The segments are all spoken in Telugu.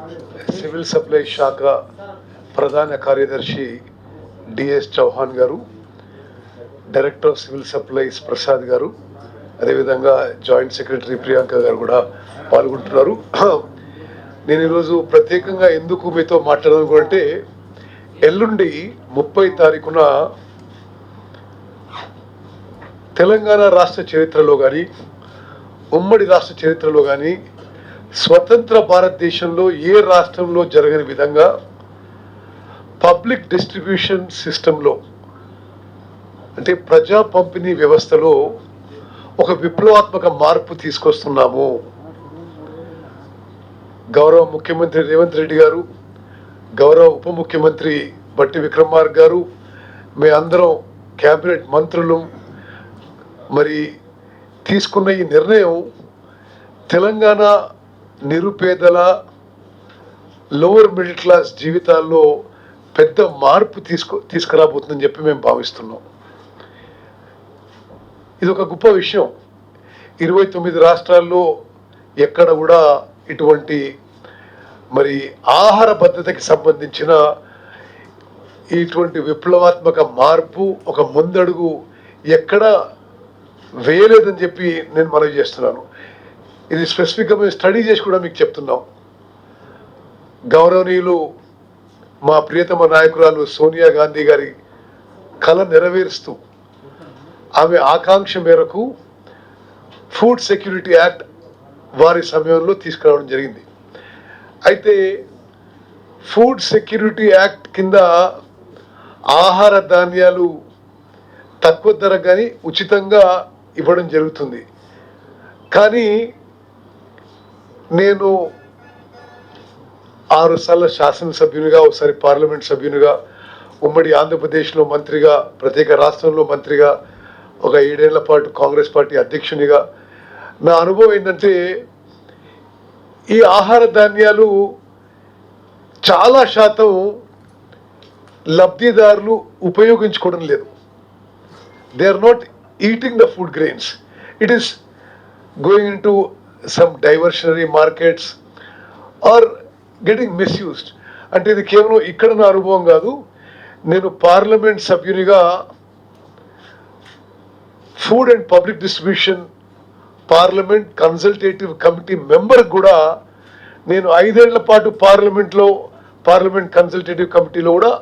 సివిల్ సప్లై శాఖ ప్రధాన కార్యదర్శి డిఎస్ చౌహాన్ గారు, director of civil supplies Prasad గారు, అదేవిధంగా జాయింట్ సెక్రటరీ ప్రియాంక గారు కూడా పాల్గొంటున్నారు. నేను ఈరోజు ప్రత్యేకంగా ఎందుకు మీతో మాట్లాడాలనుకుంటే, ఎల్లుండి 30 తారీఖున తెలంగాణ రాష్ట్ర చరిత్రలో కానీ, ఉమ్మడి రాష్ట్ర చరిత్రలో కానీ, స్వతంత్ర భారతదేశంలో ఏ రాష్ట్రంలో జరగని విధంగా పబ్లిక్ డిస్ట్రిబ్యూషన్ సిస్టంలో, అంటే ప్రజా పంపిణీ వ్యవస్థలో ఒక విప్లవాత్మక మార్పు తీసుకొస్తున్నాము. గౌరవ ముఖ్యమంత్రి రేవంత్ రెడ్డి గారు, గౌరవ ఉప ముఖ్యమంత్రి బట్టి విక్రమార్క గారు, మీ అందరం క్యాబినెట్ మంత్రులు మరి తీసుకున్న ఈ నిర్ణయం తెలంగాణ నిరుపేదల, లోవర్ మిడిల్ క్లాస్ జీవితాల్లో పెద్ద మార్పు తీసుకురాబోతుందని చెప్పి మేము భావిస్తున్నాం. ఇది ఒక గొప్ప విషయం. 29 రాష్ట్రాల్లో ఎక్కడ కూడా ఇటువంటి మరి ఆహార భద్రతకి సంబంధించిన ఇటువంటి విప్లవాత్మక మార్పు, ఒక ముందడుగు ఎక్కడ వేయలేదని చెప్పి నేను మనవి చేస్తున్నాను. ఇది స్పెసిఫిక్గా మేము స్టడీ చేసి కూడా మీకు చెప్తున్నాం. గౌరవనీయులు మా ప్రియతమ నాయకురాలు సోనియా గాంధీ గారి కళ నెరవేరుస్తూ ఆమె ఆకాంక్ష మేరకు ఫుడ్ సెక్యూరిటీ యాక్ట్ వారి సమయంలో తీసుకురావడం జరిగింది. అయితే ఫుడ్ సెక్యూరిటీ యాక్ట్ కింద ఆహార ధాన్యాలు తక్కువ ధర కానీ ఉచితంగా ఇవ్వడం జరుగుతుంది. కానీ నేను 6 సార్లు శాసనసభ్యునిగా, ఒకసారి పార్లమెంట్ సభ్యునిగా, ఉమ్మడి ఆంధ్రప్రదేశ్లో మంత్రిగా, ప్రత్యేక రాష్ట్రంలో మంత్రిగా, ఒక 7 ఏళ్ల పాటు కాంగ్రెస్ పార్టీ అధ్యక్షునిగా నా అనుభవం ఏంటంటే, ఈ ఆహార ధాన్యాలు చాలా శాతం లబ్ధిదారులు ఉపయోగించుకోవడం లేదు. They are not eating the food grains. It is going into some diversionary markets or getting misused. అంటే ఇది కేవలం ఇక్కడ నా అనుభవం కాదు. నేను పార్లమెంట్ సభ్యునిగా food and public distribution parliament consultative committee member కూడా నేను 5 ఏళ్ల పాటు పార్లమెంట్ కన్సల్టేటివ్ కమిటీలో కూడా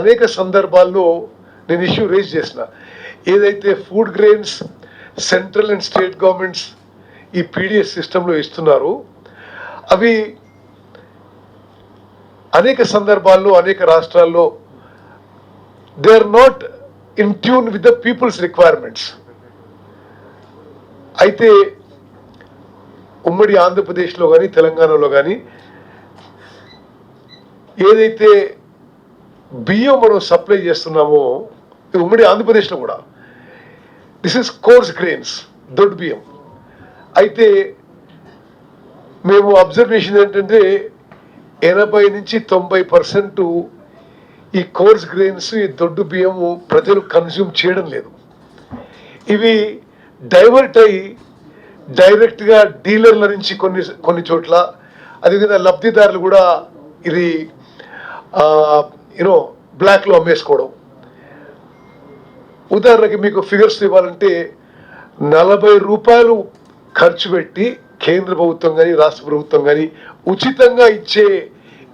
అనేక సందర్భాల్లో నేను ఇష్యూ రేజ్ చేసిన. ఏదైతే food grains central and state governments ఈ పీడిఎస్ సిస్టంలో ఇస్తున్నారు, అవి అనేక సందర్భాల్లో అనేక రాష్ట్రాల్లో they are not in tune with the people's requirements. అయితే ఉమ్మడి ఆంధ్రప్రదేశ్లో కానీ, తెలంగాణలో కానీ ఏదైతే బియ్యం మనం సప్లై చేస్తున్నామో, ఉమ్మడి ఆంధ్రప్రదేశ్లో కూడా దిస్ ఇస్ కోర్స్ గ్రెయిన్స్, దొడ్డు బియ్యం. అయితే మేము అబ్జర్వేషన్ ఏంటంటే 80 నుంచి 90% ఈ కోర్స్ గ్రెయిన్స్, ఈ దొడ్డు బియ్యము ప్రజలు కన్జ్యూమ్ చేయడం లేదు. ఇవి డైవర్ట్ అయ్యి డైరెక్ట్గా డీలర్ల నుంచి కొన్ని చోట్ల, అదేవిధంగా లబ్ధిదారులు కూడా ఇది బ్లాక్లో అమ్మేసుకోవడం. ఉదాహరణకి మీకు ఫిగర్స్ ఇవ్వాలంటే, 40 రూపాయలు ఖర్చు పెట్టి కేంద్ర ప్రభుత్వం కానీ, రాష్ట్ర ప్రభుత్వం కానీ ఉచితంగా ఇచ్చే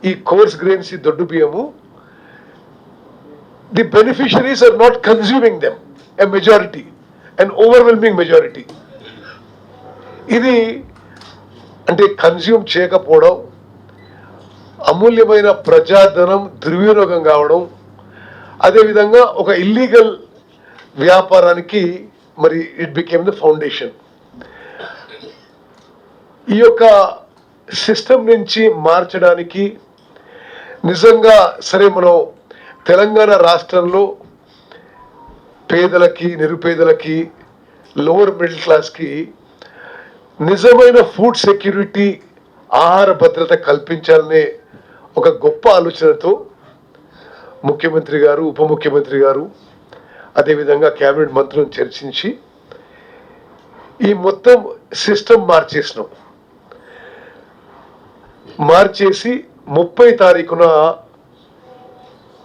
ఈ కోర్స్ గ్రెయిన్స్, ఈ దొడ్డు బియ్యము, the beneficiaries are not consuming them a majority, and overwhelming majority. ఇది అంటే కన్జ్యూమ్ చేయకపోవడం, అమూల్యమైన ప్రజాధనం దుర్వినియోగం కావడం, అదేవిధంగా ఒక ఇల్లీగల్ వ్యాపారానికి మరి ఇట్ బికేమ్ ద ఫౌండేషన్. ఈ యొక్క సిస్టమ్ నుంచి మార్చడానికి నిజంగా సరే, మనం తెలంగాణ రాష్ట్రంలో పేదలకి, నిరుపేదలకి, లోవర్ మిడిల్ క్లాస్కి నిజమైన ఫుడ్ సెక్యూరిటీ, ఆహార భద్రత కల్పించాలనే ఒక గొప్ప ఆలోచనతో ముఖ్యమంత్రి గారు, ఉప ముఖ్యమంత్రి గారు, అదేవిధంగా క్యాబినెట్ మంత్రులను చర్చించి ఈ మొత్తం సిస్టమ్ మార్చేసినాం. మార్చేసి 30 తారీఖున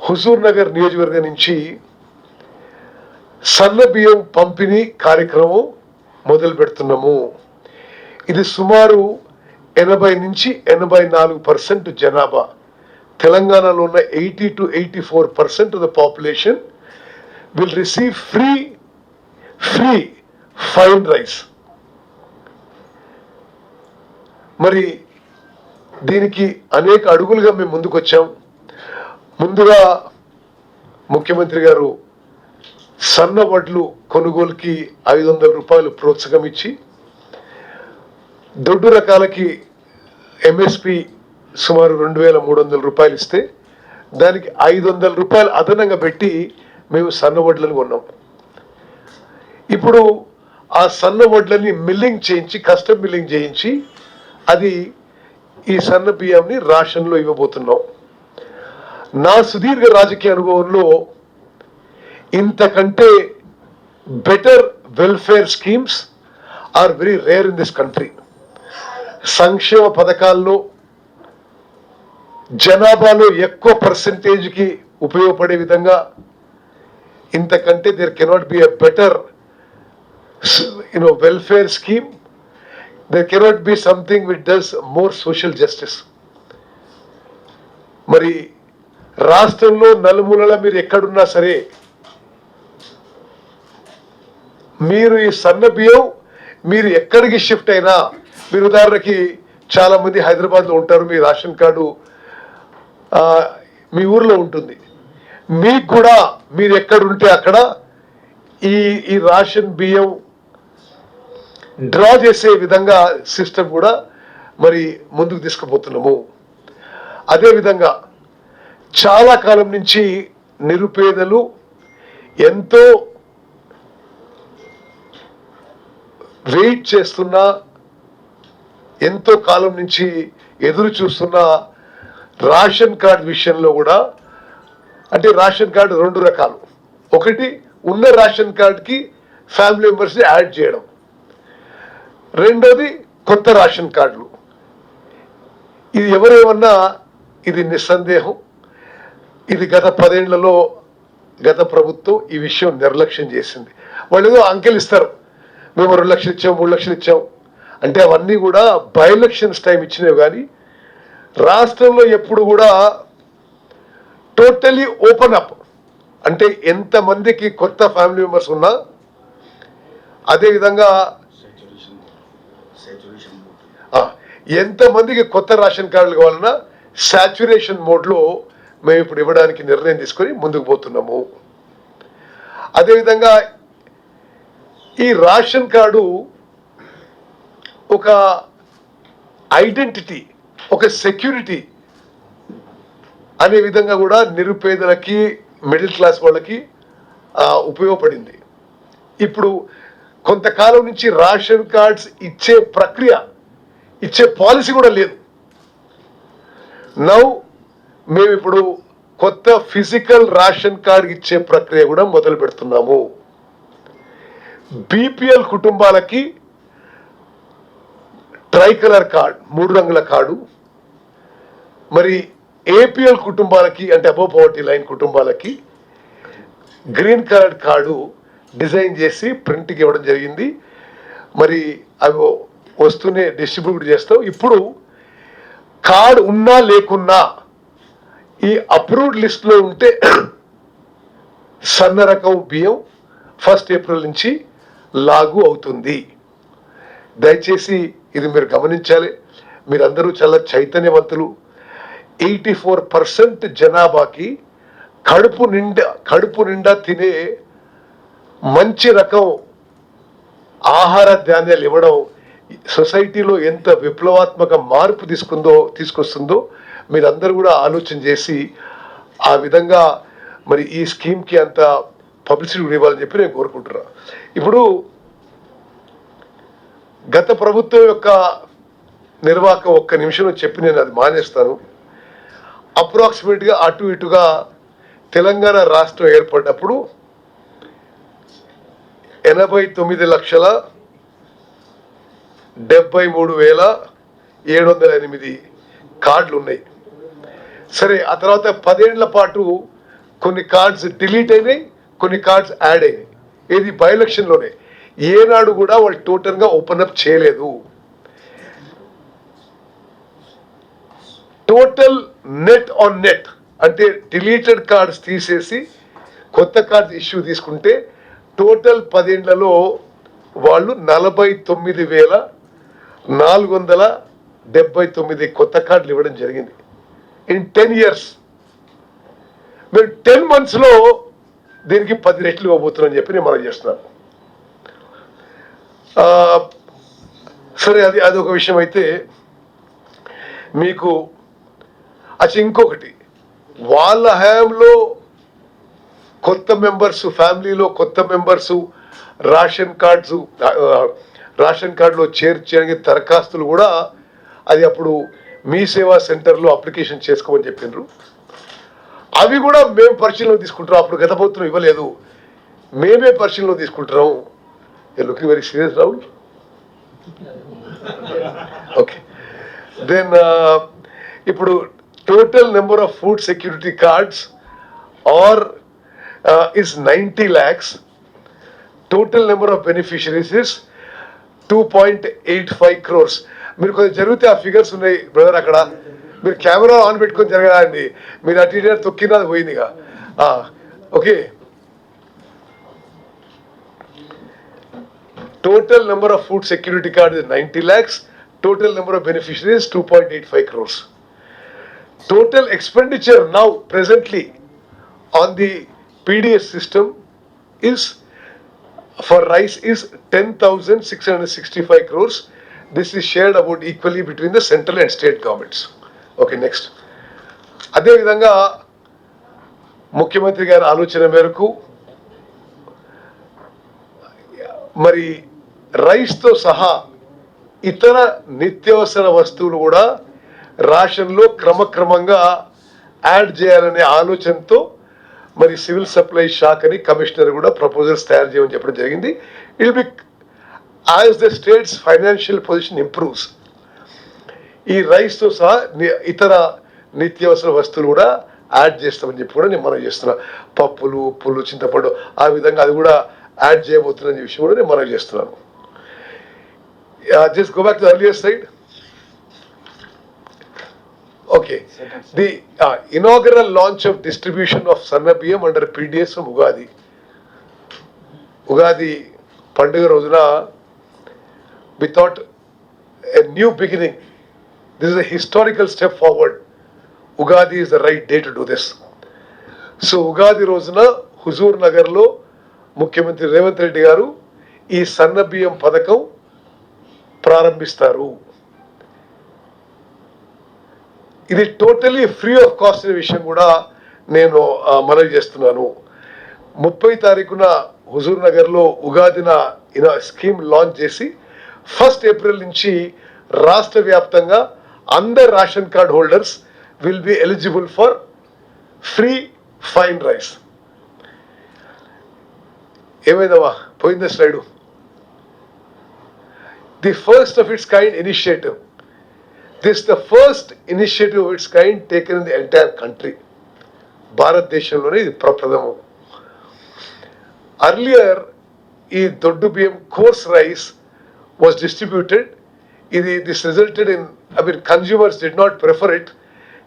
హుజూర్ నగర్ నియోజకవర్గం నుంచి సన్న బియ్యం పంపిణీ కార్యక్రమం మొదలు పెడుతున్నాము. ఇది సుమారు 80 నుంచి 84% జనాభా, తెలంగాణలో ఉన్న 80 to 84% of the population will receive free fine rice. మరి దీనికి అనేక అడుగులుగా మేము ముందుకొచ్చాం. ముందుగా ముఖ్యమంత్రి గారు సన్న వడ్లు కొనుగోలుకి 500 రూపాయలు ప్రోత్సాహం ఇచ్చి, దొడ్డు రకాలకి ఎంఎస్పి సుమారు 2300 రూపాయలు ఇస్తే దానికి 500 రూపాయలు అదనంగా పెట్టి మేము సన్న వడ్లను కొన్నాం. ఇప్పుడు ఆ సన్న వడ్లని మిల్లింగ్ చేయించి, కస్టమ్ మిల్లింగ్ చేయించి అది ఈ సన్న బియ్యంని రేషన్లో ఇవ్వబోతున్నాం. నా సుదీర్ఘ రాజకీయ అనుభవంలో ఇంతకంటే better welfare schemes are very rare in this country. సంక్షేమ పథకాల్లో జనాభాలో ఎక్కువ పర్సెంటేజ్కి ఉపయోగపడే విధంగా ఇంతకంటే there cannot be a better welfare scheme. There cannot be something which does more social justice. మరి రాష్ట్రంలో నలుమూలల మీరు ఎక్కడున్నా సరే మీరు ఈ సన్న బియ్యం మీరు ఎక్కడికి షిఫ్ట్ అయినా, మీరు ఉదాహరణకి చాలా మంది హైదరాబాద్లో ఉంటారు, మీ రేషన్ కార్డు మీ ఊర్లో ఉంటుంది, మీకు కూడా మీరు ఎక్కడుంటే అక్కడ ఈ రేషన్ బియ్యం డ్రా చేసే విధంగా సిస్టమ్ కూడా మరి ముందుకు తీసుకుపోతున్నాము. అదేవిధంగా చాలా కాలం నుంచి నిరుపేదలు ఎంతో వెయిట్ చేస్తున్నా, ఎంతో కాలం నుంచి ఎదురు చూస్తున్న రేషన్ కార్డు విషయంలో కూడా, అంటే రేషన్ కార్డు 2 రకాలు. ఒకటి ఉన్న రేషన్ కార్డుకి ఫ్యామిలీ మెంబర్స్ని యాడ్ చేయడం, రెండోది కొత్త రేషన్ కార్డులు. ఇది ఎవరేమన్నా ఇది నిస్సందేహం, ఇది గత 10 ఏళ్లలో గత ప్రభుత్వం ఈ విషయం నిర్లక్ష్యం చేసింది. వాళ్ళు ఏదో అంకెలు ఇస్తారు, మేము 2 లక్షలు ఇచ్చాం, 3 లక్షలు ఇచ్చాం అంటే అవన్నీ కూడా బై ఎలక్షన్స్ టైం ఇచ్చినవి. కానీ రాష్ట్రంలో ఎప్పుడు కూడా టోటలీ ఓపెన్ అప్, అంటే ఎంతమందికి కొత్త ఫ్యామిలీ మెంబర్స్ ఉన్నా, అదేవిధంగా ఎంతమందికి కొత్త రేషన్ కార్డులు కావాలన్నా సాచ్యురేషన్ మోడ్లో మేము ఇప్పుడు ఇవ్వడానికి నిర్ణయం తీసుకొని ముందుకు పోతున్నాము. అదేవిధంగా ఈ రేషన్ కార్డు ఒక ఐడెంటిటీ, ఒక సెక్యూరిటీ అనే విధంగా కూడా నిరుపేదలకి, మిడిల్ క్లాస్ వాళ్ళకి ఉపయోగపడింది. ఇప్పుడు కొంతకాలం నుంచి రేషన్ కార్డ్స్ ఇచ్చే ప్రక్రియ, ఇచ్చే పాలసీ కూడా లేదు. నౌ మేము ఇప్పుడు కొత్త ఫిజికల్ రేషన్ కార్డు ఇచ్చే ప్రక్రియ కూడా మొదలు పెడుతున్నాము. బీపీఎల్ కుటుంబాలకి ట్రైకలర్ కార్డ్, 3 రంగుల కార్డు, మరి ఏపీఎల్ కుటుంబాలకి అంటే అబోవ్ పవర్టీ లైన్ కుటుంబాలకి గ్రీన్ కలర్ కార్డు డిజైన్ చేసి ప్రింట్కి ఇవ్వడం జరిగింది. మరి అవి వస్తూనే డిస్ట్రిబ్యూట్ చేస్తాం. ఇప్పుడు కార్డు ఉన్నా లేకున్నా ఈ అప్రూవ్డ్ లిస్ట్లో ఉంటే సన్న రకం బియ్యం 1 ఏప్రిల్ నుంచి లాగు అవుతుంది. దయచేసి ఇది మీరు గమనించాలి. మీరందరూ చాలా చైతన్యవంతులు. 84% జనాభాకి కడుపు నిండా తినే మంచి రకం ఆహార ధాన్యాలు ఇవ్వడం సొసైటీలో ఎంత విప్లవాత్మక మార్పు తీసుకొస్తుందో మీరందరూ కూడా ఆలోచన చేసి ఆ విధంగా మరి ఈ స్కీమ్కి అంత పబ్లిసిటీ ఇవ్వాలని చెప్పి నేను కోరుకుంటున్నాను. ఇప్పుడు గత ప్రభుత్వం యొక్క నిర్వాహకం 1 నిమిషంలో చెప్పి నేను అది మానేస్తాను. అప్రాక్సిమేట్గా అటు ఇటుగా తెలంగాణ రాష్ట్రం ఏర్పడినప్పుడు 89,73,708 కార్డులు ఉన్నాయి. సరే, ఆ తర్వాత 10 ఏళ్ల పాటు కొన్ని కార్డ్స్ డిలీట్ అయినాయి, కొన్ని కార్డ్స్ యాడ్ అయినాయి. ఇది బై ఎలక్షన్లోనే. ఏనాడు కూడా వాళ్ళు టోటల్గా ఓపెన్ అప్ చేయలేదు. టోటల్ నెట్ ఆన్ నెట్ అంటే డిలీటెడ్ కార్డ్స్ తీసేసి కొత్త కార్డ్స్ ఇష్యూ తీసుకుంటే టోటల్ 10 ఏళ్లలో వాళ్ళు 49,479 కొత్త కార్డులు ఇవ్వడం జరిగింది. In 10 years. మేము 10 monthsలో దీనికి 10 రెట్లు ఇవ్వబోతున్నాం చెప్పి నేను మనం చేస్తున్నాను. సరే, అదొక విషయం అయితే మీకు ఇంకొకటి, వాళ్ళ హయాంలో కొత్త మెంబర్స్, ఫ్యామిలీలో కొత్త మెంబర్స్ రేషన్ కార్డులో చేర్చడానికి దరఖాస్తులు కూడా అది అప్పుడు మీ సేవా సెంటర్లో అప్లికేషన్ చేసుకోమని చెప్పిండ్రు. అవి కూడా మేము పరిశీలన తీసుకుంటాం. అప్పుడు గత ప్రభుత్వం ఇవ్వలేదు, మేమే పరిశీలన తీసుకుంటున్నాం. Looking very serious Rahul. Okay, then ఇప్పుడు total number of food security cards or is 90 lakhs. Total number of beneficiaries is 2.85 crores. మీరు కొంచెం జరిగితే ఆ ఫిగర్స్ ఉన్నాయి బ్రదర్. అక్కడ మీరు కెమెరా ఆన్ పెట్టుకొని జరగదండి, మీరు అటు ఇటు తొక్కినా అది పోయిందిగా. Okay, total number of food security card is 90 lakhs. Total number of beneficiaries 2.85 crores. Total expenditure now presently on the PDS system is for rice is 10,665 crores. This is shared about equally between the central and state governments. Okay, next. అదే విధంగా ముఖ్యమంత్రి గారి ఆలోచన మేరకు మరి రైస్తో సహా ఇతర నిత్యావసర వస్తువులు కూడా రేషన్లో క్రమక్రమంగా యాడ్ చేయాలనే ఆలోచనతో మరి సివిల్ సప్లై శాఖని కమిషనర్ కూడా ప్రపోజల్స్ తయారు చేయమని చెప్పడం జరిగింది. It be as the states financial position improves, ఈ రైస్తో సహా ఇతర నిత్యావసర వస్తువులు కూడా యాడ్ చేస్తామని చెప్పి కూడా నేను మనం చేస్తున్నా. పప్పులు, ఉప్పులు, చింతపండు, ఆ విధంగా అది కూడా యాడ్ చేయబోతున్న విషయం కూడా నేను మనం చేస్తున్నాను. Just go back to earlier slide. Okay, the inaugural launch of distribution of Sanna Biyam under PDS from Ugadi Panduga Rojuna, we thought a new beginning. This is a historical step forward. Ugadi is the right day to do this. So Ugadi Rojuna Huzur Nagar lo Mukhyamantri Revanth Reddy garu ee Sanna Biyam padakam ప్రారంభిస్తారు. ఇది టోటలీ ఫ్రీ ఆఫ్ కాస్ట్ అనే విషయం కూడా నేను మనవి చేస్తున్నాను. 30 తారీఖున హుజూర్ నగర్లో ఉగాదిన స్కీమ్ లాంచ్ చేసి 1 April నుంచి రాష్ట్ర వ్యాప్తంగా అందరు ration card holders will be eligible for free fine rice. ఏమైందమ్మా, పోయిందా slide? The first of it's kind initiative. This is the first initiative of its kind taken in the entire country. భారతదేశంలోనే ఇది ప్రప్రథమం. Earlier, ఈ దొడ్డు బియ్యం coarse rice was distributed. This resulted in, consumers did not prefer it.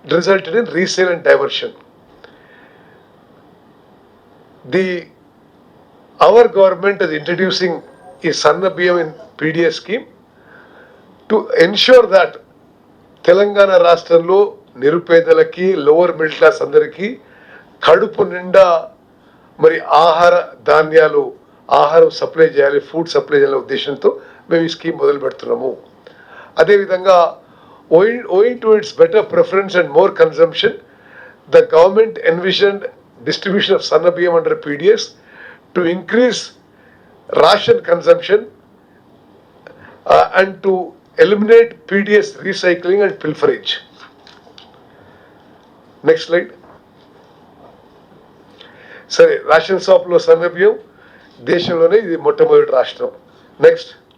It resulted in resale and diversion. Our government is introducing ఈ సన్న బియ్యం in PDS scheme to ensure that Telangana రాష్ట్రంలో నిరుపేదలకి, లోవర్ మిడిల్ క్లాస్ అందరికీ కడుపు నిండా మరి ఆహారం సప్లై చేయాలి, ఫుడ్ సప్లై చేయాలనే ఉద్దేశంతో మేము ఈ స్కీమ్ మొదలు పెడుతున్నాము. అదేవిధంగా owing to its better preference and more consumption, the government envisioned distribution of Sanna Biyam under PDS to increase ration consumption and to eliminate PDS recycling and pilferage. Next slide. సరే, రేషన్ షాప్లో సన్న బియ్యం దేశంలోనే ఇది మొట్టమొదటి రాష్ట్రం. నెక్స్ట్.